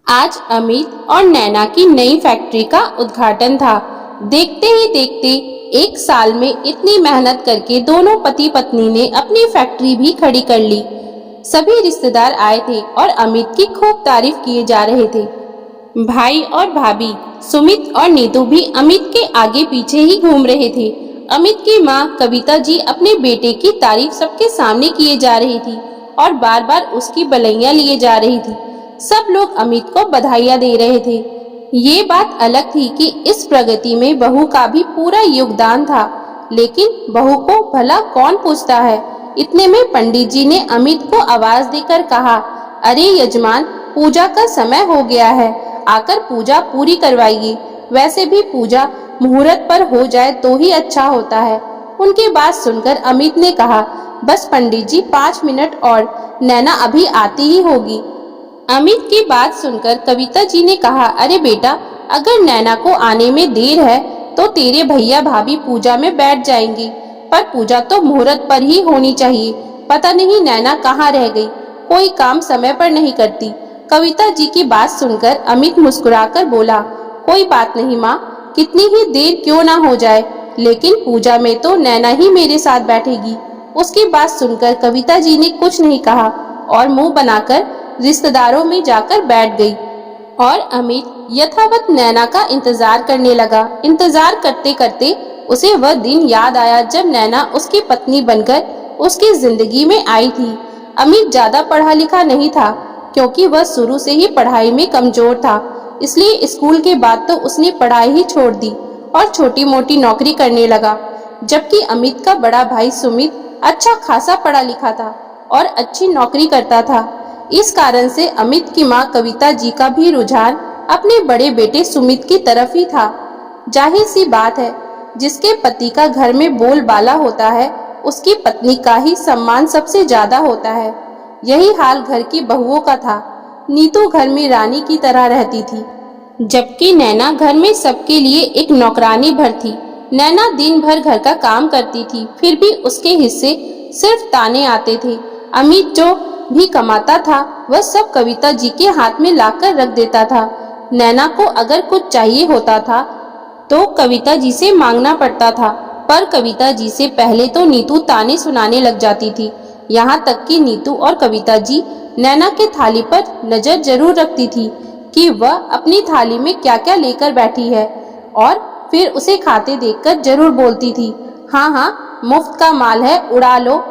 आज अमित और नैना की नई फैक्ट्री का उद्घाटन था। देखते ही देखते 1 साल में इतनी मेहनत करके दोनों पति पत्नी ने अपनी फैक्ट्री भी खड़ी कर ली। सभी रिश्तेदार आए थे और अमित की खूब तारीफ किए जा रहे थे। भाई और भाभी सुमित और नीतू भी अमित के आगे पीछे ही घूम रहे थे। अमित की माँ कविता जी अपने बेटे की तारीफ सबके सामने किए जा रही थी और बार बार उसकी बलैया लिए जा रही थी। सब लोग अमित को बधाइयाँ दे रहे थे। ये बात अलग थी कि इस प्रगति में बहू का भी पूरा योगदान था, लेकिन बहू को भला कौन पूछता है। इतने में पंडित जी ने अमित को आवाज देकर कहा, अरे यजमान, पूजा का समय हो गया है, आकर पूजा पूरी करवाइए। वैसे भी पूजा मुहूर्त पर हो जाए तो ही अच्छा होता है। उनकी बात सुनकर अमित ने कहा, बस पंडित जी 5 मिनट और, नैना अभी आती ही होगी। अमित की बात सुनकर कविता जी ने कहा, अरे बेटा, अगर नैना को आने में देर है तो तेरे भैया भाभी पूजा में बैठ जाएंगे, पर पूजा तो मुहूर्त पर ही होनी चाहिए। पता नहीं नैना कहाँ रह गई, कोई काम समय पर नहीं करती। कविता जी की बात सुनकर अमित मुस्कुराकर बोला, कोई बात नहीं माँ, कितनी ही देर क्यों ना हो जाए, लेकिन पूजा में तो नैना ही मेरे साथ बैठेगी। उसकी बात सुनकर कविता जी ने कुछ नहीं कहा और मुंह बनाकर रिश्तेदारों में जाकर बैठ गई और अमित यथावत नैना का इंतजार करने लगा। इंतजार करते करते उसे वह दिन याद आया जब नैना उसकी पत्नी बनकर उसकी जिंदगी में आई थी। अमित ज्यादा पढ़ा लिखा नहीं था, क्योंकि वह शुरू से ही पढ़ाई में कमजोर था। इसलिए स्कूल के बाद तो उसने पढ़ाई ही छोड़ दी और छोटी मोटी नौकरी करने लगा। जबकि अमित का बड़ा भाई सुमित अच्छा खासा पढ़ा लिखा था और अच्छी नौकरी करता था। इस कारण से अमित की माँ कविता जी का भी रुझान अपने बड़े बेटे सुमित की तरफ ही था। जाहिर सी बात है, जिसके पति का घर में बोलबाला होता है, उसकी पत्नी का ही सम्मान सबसे ज्यादा होता है। यही हाल घर की बहुओं का था। नीतू घर में रानी की तरह रहती थी, जबकि नैना घर में सबके लिए एक नौकरानी भर थी। नैना दिन भर घर का काम करती थी, फिर भी उसके हिस्से सिर्फ ताने आते थे। अमित जो भी कमाता था वह सब कविता जी के हाथ में लाकर रख देता था। नैना को अगर कुछ चाहिए होता था तो कविता जी से मांगना पड़ता था, पर कविता जी से पहले तो नीतू ताने सुनाने लग जाती थी। यहाँ तक कि नीतू और कविता जी नैना के थाली पर नजर जरूर रखती थी कि वह अपनी थाली में क्या क्या लेकर बैठी है, और फिर उसे खाते देखकर जरूर बोलती थी, हाँ हाँ, मुफ्त का माल है, उड़ा लो।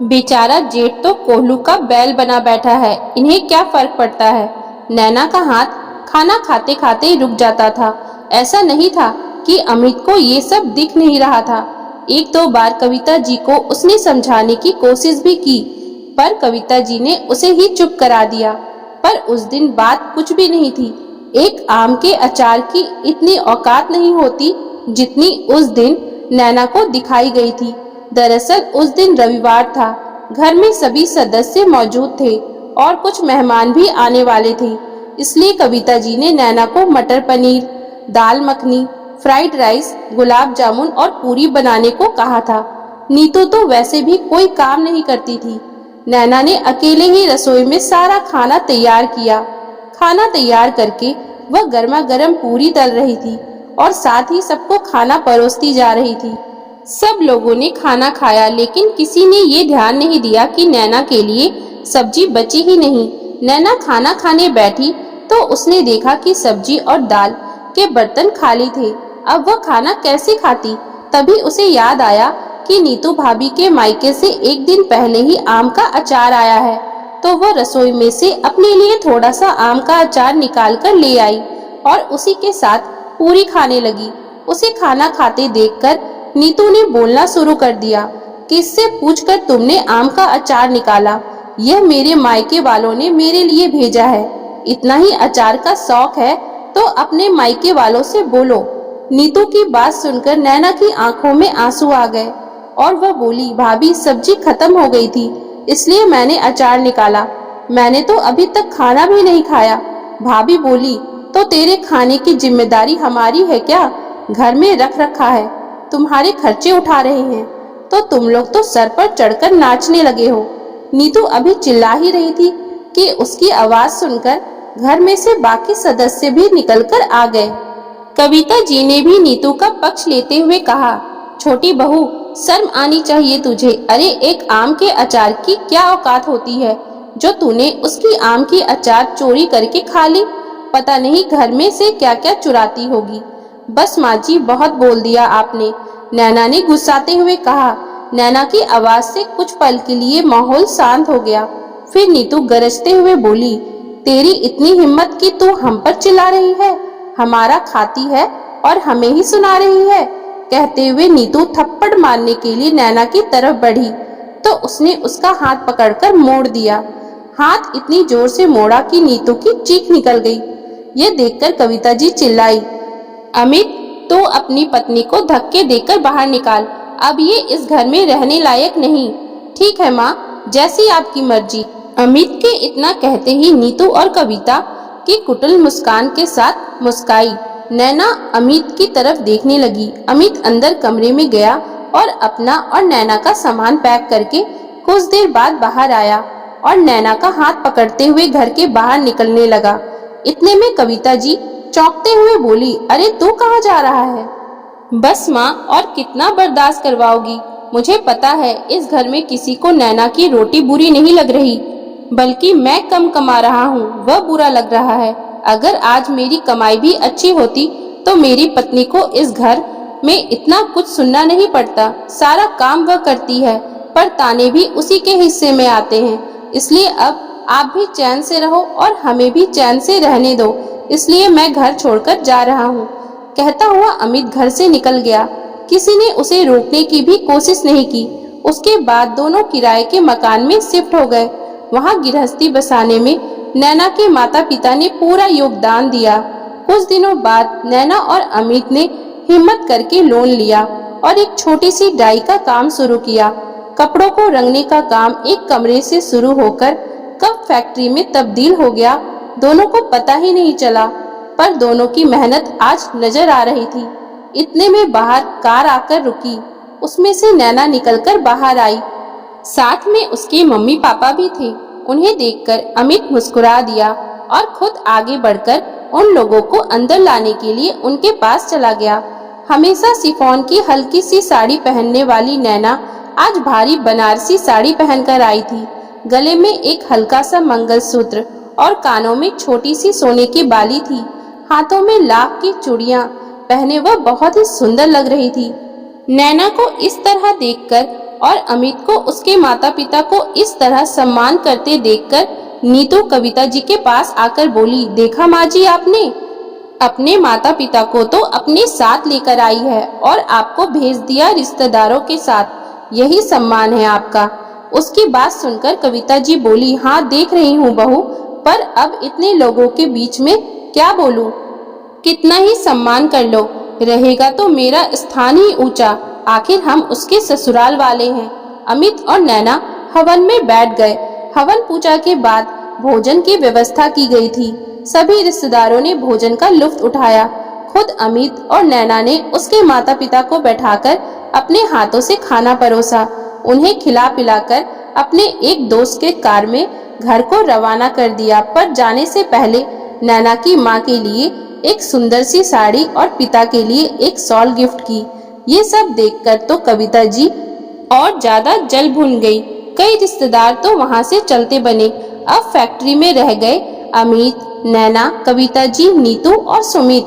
बेचारा जेठ तो कोल्हू का बैल बना बैठा है, इन्हें क्या फर्क पड़ता है। नैना का हाथ खाना खाते खाते ही रुक जाता था। ऐसा नहीं था कि अमित को ये सब दिख नहीं रहा था। 1-2 बार कविता जी को उसने समझाने की कोशिश भी की, पर कविता जी ने उसे ही चुप करा दिया। पर उस दिन बात कुछ भी नहीं थी। एक आम के अचार की इतनी औकात नहीं होती जितनी उस दिन नैना को दिखाई गई थी। दरअसल उस दिन रविवार था। घर में सभी सदस्य मौजूद थे और कुछ मेहमान भी आने वाले थे। इसलिए कविता जी ने नैना को मटर पनीर, दाल मखनी, फ्राइड राइस, गुलाब जामुन और पूरी बनाने को कहा था। नीतू तो वैसे भी कोई काम नहीं करती थी। नैना ने अकेले ही रसोई में सारा खाना तैयार किया। खाना तैयार करके वह गर्मा गर्म पूरी तल रही थी और साथ ही सबको खाना परोसती जा रही थी। सब लोगों ने खाना खाया, लेकिन किसी ने ये ध्यान नहीं दिया कि नैना के लिए सब्जी बची ही नहीं। नैना खाना खाने बैठी तो उसने देखा कि सब्जी और दाल के बर्तन खाली थे। अब वह खाना कैसे खाती। तभी उसे याद आया कि नीतू भाभी के मायके से 1 दिन पहले ही आम का अचार आया है, तो वह रसोई में से अपने लिए थोड़ा सा आम का अचार निकाल कर ले आई और उसी के साथ पूरी खाने लगी। उसे खाना खाते देखकर नीतू ने बोलना शुरू कर दिया, किससे पूछकर तुमने आम का अचार निकाला? यह मेरे मायके वालों ने मेरे लिए भेजा है। इतना ही अचार का शौक है तो अपने मायके वालों से बोलो। नीतू की बात सुनकर नैना की आंखों में आंसू आ गए और वह बोली, भाभी, सब्जी खत्म हो गई थी, इसलिए मैंने अचार निकाला। मैंने तो अभी तक खाना भी नहीं खाया। भाभी बोली, तो तेरे खाने की जिम्मेदारी हमारी है क्या? घर में रख रखा है, तुम्हारे खर्चे उठा रहे हैं, तो तुम लोग तो सर पर चढ़कर नाचने लगे हो। नीतू अभी चिल्ला ही रही थी कि उसकी आवाज सुनकर घर में से बाकी सदस्य भी निकलकर आ गए। कविता जी ने भी नीतू का पक्ष लेते हुए कहा, छोटी बहू, शर्म आनी चाहिए तुझे। अरे एक आम के अचार की क्या औकात होती है जो तूने उसकी आम की अचार चोरी करके खा ली। पता नहीं घर में से क्या क्या चुराती होगी। बस माँ जी, बहुत बोल दिया आपने, नैना ने गुस्साते हुए कहा। नैना की आवाज से कुछ पल के लिए माहौल शांत हो गया। फिर नीतू गरजते हुए बोली, तेरी इतनी हिम्मत कि तू हम पर चिल्ला रही है, हमारा खाती है और हमें ही सुना रही है। कहते हुए नीतू थप्पड़ मारने के लिए नैना की तरफ बढ़ी तो उसने उसका हाथ पकड़कर मोड़ दिया। हाथ इतनी जोर से मोड़ा कि नीतू की चीख निकल गई। ये देखकर कविता जी चिल्लाई, अमित, तो अपनी पत्नी को धक्के देकर बाहर निकाल। अब ये इस घर में रहने लायक नहीं। ठीक है माँ, जैसी आपकी मर्जी। अमित के इतना कहते ही नीतू और कविता की कुटिल मुस्कान के साथ मुस्काई। नैना अमित की तरफ देखने लगी। अमित अंदर कमरे में गया और अपना और नैना का सामान पैक करके कुछ देर बाद बाहर आया और नैना का हाथ पकड़ते हुए घर के बाहर निकलने लगा। इतने में कविता जी चौंकते हुए बोली, अरे तू कहाँ जा रहा है? बस माँ, और कितना बर्दाश्त करवाओगी? मुझे पता है इस घर में किसी को नैना की रोटी बुरी नहीं लग रही, बल्कि मैं कम कमा रहा हूँ वह बुरा लग रहा है। अगर आज मेरी कमाई भी अच्छी होती तो मेरी पत्नी को इस घर में इतना कुछ सुनना नहीं पड़ता। सारा काम वह करती है, पर ताने भी उसी के हिस्से में आते हैं। इसलिए अब आप भी चैन से रहो और हमें भी चैन से रहने दो। इसलिए मैं घर छोड़कर जा रहा हूँ। कहता हुआ अमित घर से निकल गया। किसी ने उसे रोकने की भी कोशिश नहीं की। उसके बाद दोनों किराए के मकान में शिफ्ट हो गए। वहाँ गृहस्थी बसाने में नैना के माता पिता ने पूरा योगदान दिया। कुछ दिनों बाद नैना और अमित ने हिम्मत करके लोन लिया और एक छोटी सी डाई का काम शुरू किया। कपड़ों को रंगने का काम एक कमरे से शुरू होकर कब फैक्ट्री में तब्दील हो गया, दोनों को पता ही नहीं चला। पर दोनों की मेहनत आज नजर आ रही थी। इतने में बाहर कार आकर रुकी। उसमें से नैना निकलकर बाहर आई। साथ में उसके मम्मी पापा भी थे। उन्हें देखकर अमित मुस्कुरा दिया और खुद आगे बढ़कर उन लोगों को अंदर लाने के लिए उनके पास चला गया। हमेशा शिफॉन की हल्की सी साड़ी पहनने वाली नैना आज भारी बनारसी साड़ी पहनकर आई थी। गले में एक हल्का सा मंगलसूत्र और कानों में छोटी सी सोने की बाली थी। हाथों में लाख की चूड़ियां पहने वह बहुत ही सुंदर लग रही थी। नैना को इस तरह देखकर और अमित को उसके माता पिता को इस तरह सम्मान करते देखकर नीतू कविता जी के पास आकर बोली, देखा माँ जी, आपने अपने माता पिता को तो अपने साथ लेकर आई है और आपको भेज दिया रिश्तेदारों के साथ। यही सम्मान है आपका। उसकी बात सुनकर कविता जी बोली, हाँ देख रही हूँ बहू, पर अब इतने लोगों के बीच में क्या बोलूं? कितना ही सम्मान कर लो, रहेगा तो मेरा स्थान ही ऊंचा। आखिर हम उसके ससुराल वाले हैं। अमित और नैना हवन में बैठ गए। हवन पूजा के बाद भोजन की व्यवस्था की गई थी। सभी रिश्तेदारों ने भोजन का लुत्फ उठाया। खुद अमित और नैना ने उसके माता पिता को बैठाकर अपने हाथों से खाना परोसा। उन्हें खिला पिलाकर अपने एक दोस्त के कार में घर को रवाना कर दिया। पर जाने से पहले नैना की माँ के लिए एक सुंदर सी साड़ी और पिता के लिए एक शॉल गिफ्ट की। ये सब देखकर तो कविता जी और ज्यादा जल भुन गई। कई रिश्तेदार तो वहाँ से चलते बने। अब फैक्ट्री में रह गए अमित, नैना, कविता जी, नीतू और सुमित।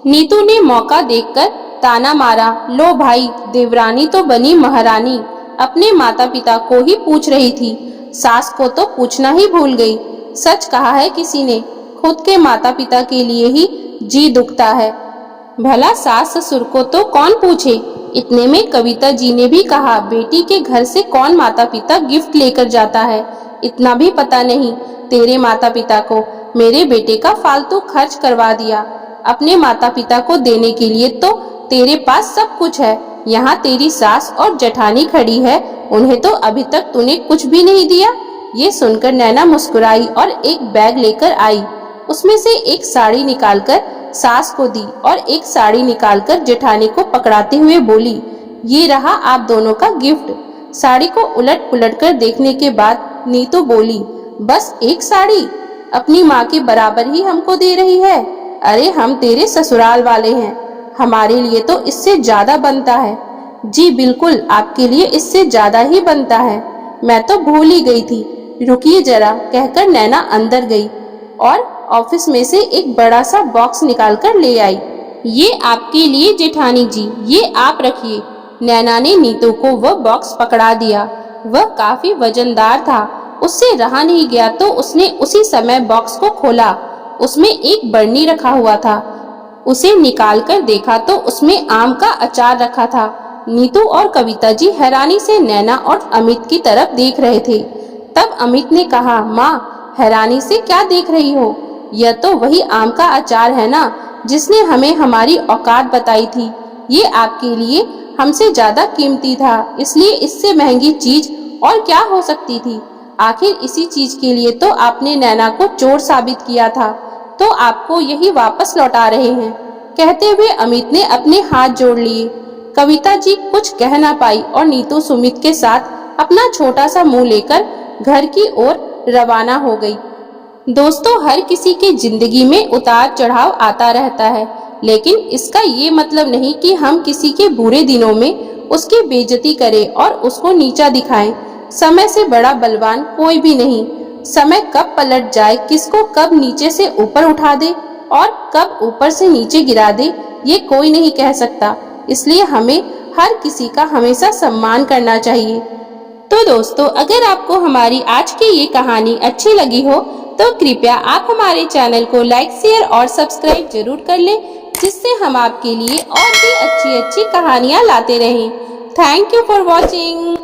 नीतू ने मौका देखकर ताना मारा, लो भाई, देवरानी तो बनी महारानी। अपने माता पिता को ही पूछ रही थी, सास को तो पूछना ही भूल गई। सच कहा है किसी ने, खुद के माता पिता के लिए ही जी दुखता है, भला सास ससुर को तो कौन पूछे। इतने में कविता जी ने भी कहा, बेटी के घर से कौन माता पिता गिफ्ट लेकर जाता है? इतना भी पता नहीं तेरे माता पिता को। मेरे बेटे का फालतू खर्च करवा दिया। अपने माता पिता को देने के लिए तो तेरे पास सब कुछ है। यहाँ तेरी सास और जेठानी खड़ी है, उन्हें तो अभी तक तूने कुछ भी नहीं दिया। ये सुनकर नैना मुस्कुराई और एक बैग लेकर आई। उसमें से एक साड़ी निकालकर सास को दी और एक साड़ी निकालकर जेठानी को पकड़ाते हुए बोली, ये रहा आप दोनों का गिफ्ट। साड़ी को उलट पुलट कर देखने के बाद नीतू बोली, बस एक साड़ी? अपनी माँ के बराबर ही हमको दे रही है। अरे हम तेरे ससुराल वाले हैं, हमारे लिए तो इससे ज्यादा बनता है। जी बिल्कुल, आपके लिए इससे ज्यादा ही बनता है। मैं तो भूल ही गई थी। रुकिए जरा, कहकर नैना अंदर गई और ऑफिस में से एक बड़ा सा बॉक्स निकालकर ले आई। ये आपके लिए जेठानी जी, ये आप रखिए। नैना ने नीतू को वह बॉक्स पकड़ा दिया। वह काफी वजनदार था, उससे रहा नहीं गया तो उसने उसी समय बॉक्स को खोला। उसमें एक बरनी रखा हुआ था। उसे निकालकर देखा तो उसमें आम का अचार रखा था। नीतू और कविता जी हैरानी से नैना और अमित की तरफ देख रहे थे। तब अमित ने कहा, माँ हैरानी से क्या देख रही हो? यह तो वही आम का अचार है ना, जिसने हमें हमारी औकात बताई थी। ये आपके लिए हमसे ज्यादा कीमती था, इसलिए इससे महंगी चीज और क्या हो सकती थी। आखिर इसी चीज के लिए तो आपने नैना को चोर साबित किया था, तो आपको यही वापस लौटा रहे हैं। कहते हुए अमित ने अपने हाथ जोड़ लिए। कविता जी कुछ कह ना पाई और नीतू सुमित के साथ अपना छोटा सा मुंह लेकर घर की ओर रवाना हो गई। दोस्तों, हर किसी के जिंदगी में उतार चढ़ाव आता रहता है, लेकिन इसका ये मतलब नहीं कि हम किसी के बुरे दिनों में उसकी बेइज्जती करें और उसको नीचा दिखाएं। समय से बड़ा बलवान कोई भी नहीं। समय कब पलट जाए, किसको कब नीचे से ऊपर उठा दे और कब ऊपर से नीचे गिरा दे, ये कोई नहीं कह सकता। इसलिए हमें हर किसी का हमेशा सम्मान करना चाहिए। तो दोस्तों, अगर आपको हमारी आज की ये कहानी अच्छी लगी हो तो कृपया आप हमारे चैनल को लाइक, शेयर और सब्सक्राइब जरूर कर लें, जिससे हम आपके लिए और भी अच्छी अच्छी कहानियाँ लाते रहें। Thank you for watching.